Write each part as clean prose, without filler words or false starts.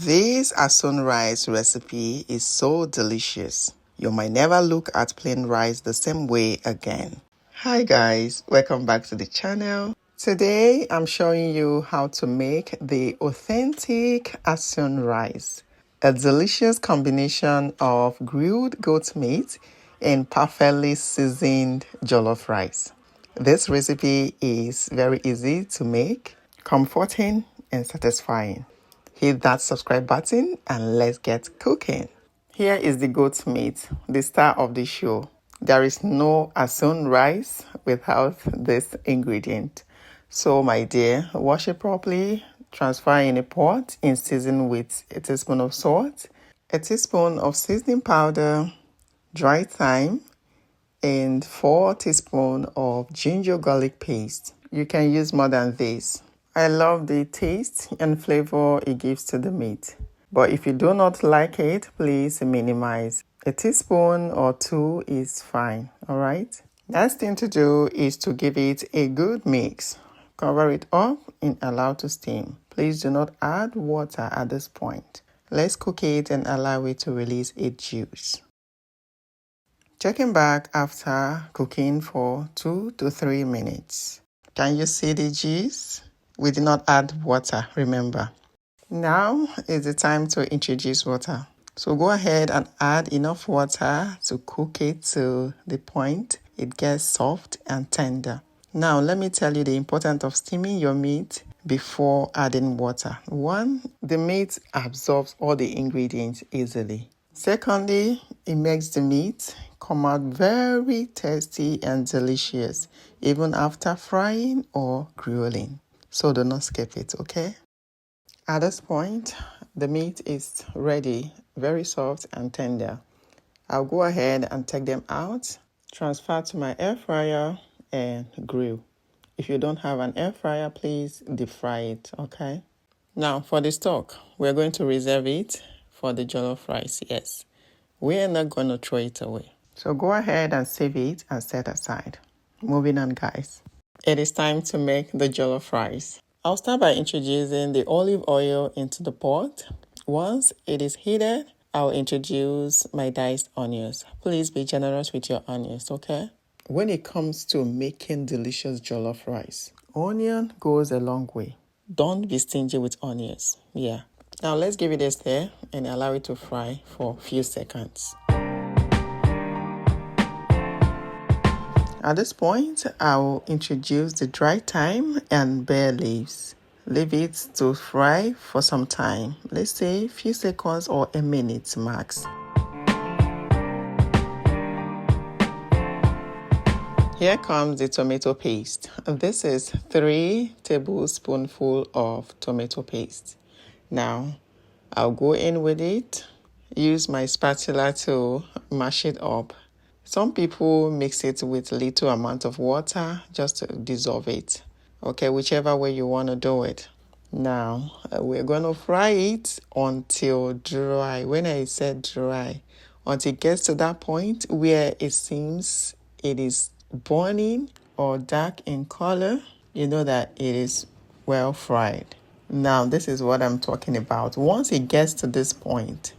This Asun rice recipe is so delicious. You might never look at plain rice the same way again. Hi guys, welcome back to the channel. Today I'm showing you how to make the authentic Asun rice. A delicious combination of grilled goat meat and perfectly seasoned jollof rice. This recipe is very easy to make, comforting and satisfying. Hit that subscribe button and let's get cooking. Here is the goat meat, the star of the show. There is no Asun rice without this ingredient. So my dear, wash it properly, transfer in a pot and season with a teaspoon of salt, a teaspoon of seasoning powder, dry thyme, and 4 teaspoons of ginger garlic paste. You can use more than this. I love the taste and flavor it gives to the meat. But if you do not like it, please minimize. A teaspoon or 2 is fine, alright? Next thing to do is to give it a good mix. Cover it up and allow to steam. Please do not add water at this point. Let's cook it and allow it to release its juice. Checking back after cooking for 2 to 3 minutes. Can you see the juice? We did not add water, remember. Now is the time to introduce water. So go ahead and add enough water to cook it to the point it gets soft and tender. Now let me tell you the importance of steaming your meat before adding water. 1, the meat absorbs all the ingredients easily. Secondly, it makes the meat come out very tasty and delicious even after frying or grilling. So do not skip it, okay? At this point, the meat is ready, very soft and tender. I'll go ahead and take them out, transfer to my air fryer and grill. If you don't have an air fryer, please deep fry it, okay? Now for the stock, we're going to reserve it for the jollof rice, yes. We're not going to throw it away. So go ahead and save it and set aside. Moving on, guys. It is time to make the jollof rice. I'll start by introducing the olive oil into the pot. Once it is heated, I'll introduce my diced onions. Please be generous with your onions, okay? When it comes to making delicious jollof rice, onion goes a long way. Don't be stingy with onions. Yeah. Now let's give it a stir and allow it to fry for a few seconds. At this point, I'll introduce the dry thyme and bay leaves. Leave it to fry for some time, let's say a few seconds or a minute max. Here comes the tomato paste. This is 3 tablespoonfuls of tomato paste. Now, I'll go in with it, use my spatula to mash it up. Some people mix it with little amount of water just to dissolve it. Okay, whichever way you want to do it. Now, we're going to fry it until dry. When I said dry, until it gets to that point where it seems it is burning or dark in color, you know that it is well fried. Now, this is what I'm talking about. Once it gets to this point,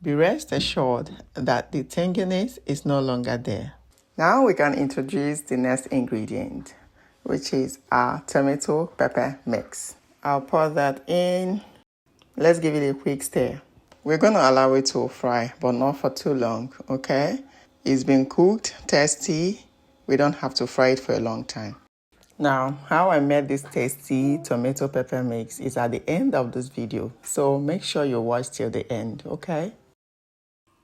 be rest assured that the tanginess is no longer there. Now we can introduce the next ingredient, which is our tomato pepper mix. I'll pour that in. Let's give it a quick stir. We're going to allow it to fry, but not for too long, okay? It's been cooked, tasty. We don't have to fry it for a long time. Now, how I made this tasty tomato pepper mix is at the end of this video. So make sure you watch till the end, okay?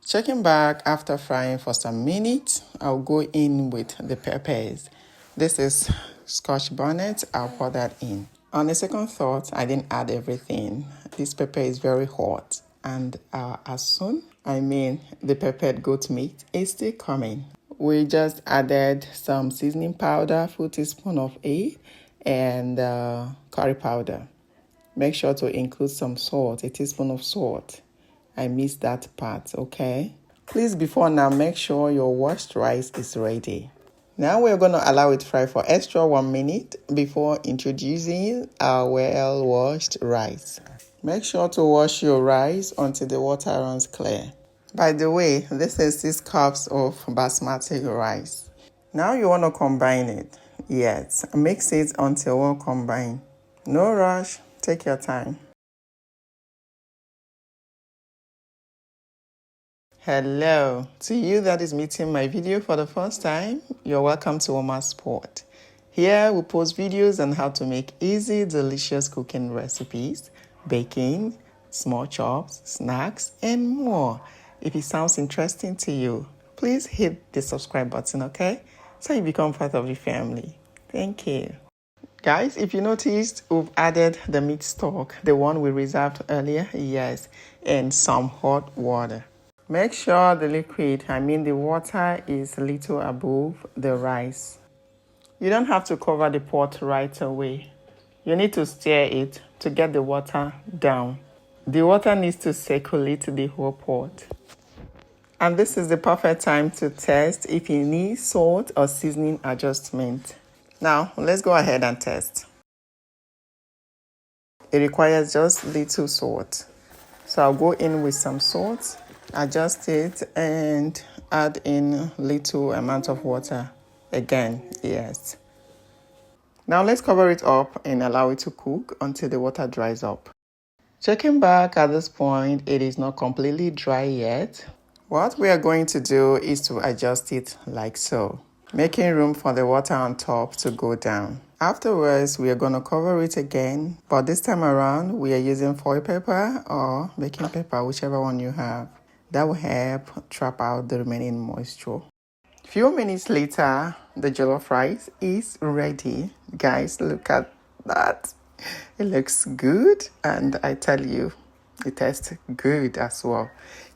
Checking back after frying for some minutes, I'll go in with the peppers. This is Scotch bonnet. I'll pour that in. On a second thought, I didn't add everything. This pepper is very hot. And as soon, the peppered goat meat is still coming. We just added some seasoning powder, 4 teaspoons of it, and curry powder. Make sure to include some salt, a teaspoon of salt. I missed that part, okay? Please, before now, make sure your washed rice is ready. Now we're going to allow it fry for extra 1 minute before introducing our well-washed rice. Make sure to wash your rice until the water runs clear. By the way, this is 6 cups of basmati rice. Now you want to combine it. Yes, mix it until well combined. No rush, take your time. Hello, to you that is meeting my video for the first time, you're welcome to Oma Sport. Here we post videos on how to make easy, delicious cooking recipes, baking, small chops, snacks, and more. If it sounds interesting to you, please hit the subscribe button, okay? So you become part of the family. Thank you. Guys, if you noticed, we've added the meat stock, the one we reserved earlier, yes, and some hot water. Make sure the liquid, the water, is a little above the rice. You don't have to cover the pot right away. You need to stir it to get the water down. The water needs to circulate the whole pot. And this is the perfect time to test if you need salt or seasoning adjustment. Now, let's go ahead and test. It requires just little salt. So I'll go in with some salt, adjust it, and add in little amount of water. Again, yes. Now let's cover it up and allow it to cook until the water dries up. Checking back at this point, it is not completely dry yet. What we are going to do is to adjust it like so, making room for the water on top to go down. Afterwards, we are going to cover it again, but this time around, we are using foil paper or baking paper, whichever one you have. That will help trap out the remaining moisture. Few minutes later, the jollof rice is ready. Guys, look at that. It looks good, and I tell you, it tastes good as well.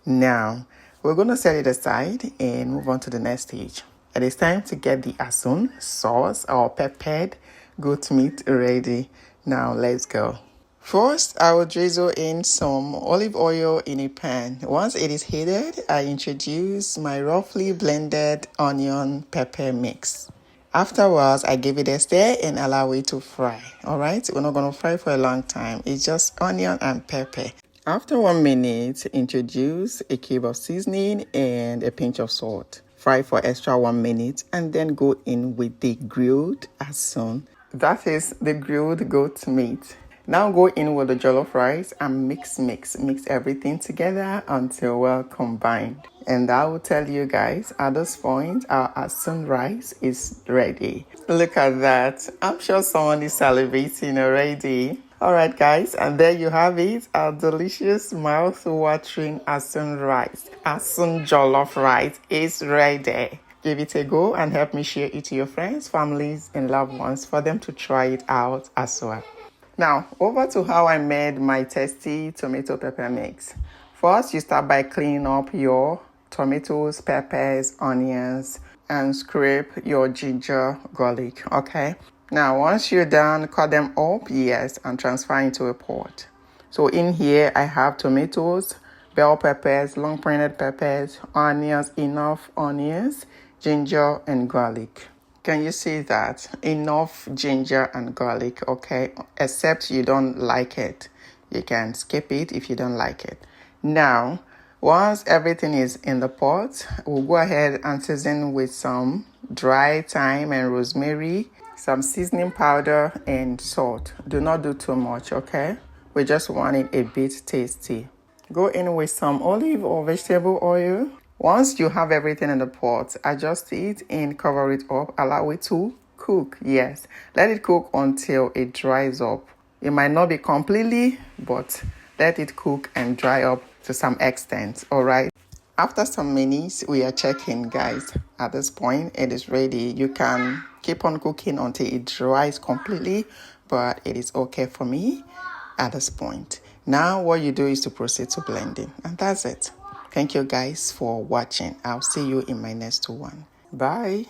Now, we're going to set it aside and move on to the next stage. It is time to get the Asun sauce or peppered goat meat ready. Now, let's go. First, I will drizzle in some olive oil in a pan. Once it is heated, I introduce my roughly blended onion pepper mix. Afterwards, I give it a stir and allow it to fry. All right, we're not going to fry for a long time. It's just onion and pepper. After 1 minute, introduce a cube of seasoning and a pinch of salt. Fry for extra 1 minute and then go in with the grilled Asun. That is the grilled goat meat. Now go in with the jollof rice and mix everything together until well combined. And I will tell you guys, at this point, our Asun rice is ready. Look at that. I'm sure someone is salivating already. Alright guys, and there you have it, our delicious mouth-watering Asun rice. Asun jollof rice is ready. Give it a go and help me share it to your friends, families, and loved ones for them to try it out as well. Now, over to how I made my tasty tomato pepper mix. First, you start by cleaning up your tomatoes, peppers, onions, and scrape your ginger, garlic, okay? Now, once you're done, cut them up, yes, and transfer into a pot. So in here, I have tomatoes, bell peppers, long pointed peppers, onions, enough onions, ginger, and garlic. Can you see that? Enough ginger and garlic, okay? Except you don't like it. You can skip it if you don't like it. Now, once everything is in the pot, we'll go ahead and season with some dry thyme and rosemary, some seasoning powder, and salt. Do not do too much, okay? We just want it a bit tasty. Go in with some olive or vegetable oil. Once you have everything in the pot, adjust it and cover it up. Allow it to cook. Yes, let it cook until it dries up. It might not be completely, but let it cook and dry up to some extent. All right. After some minutes, we are checking, guys. At this point, it is ready. You can keep on cooking until it dries completely, but it is okay for me at this point. Now, what you do is to proceed to blending, and that's it. Thank you guys for watching. I'll see you in my next one. Bye.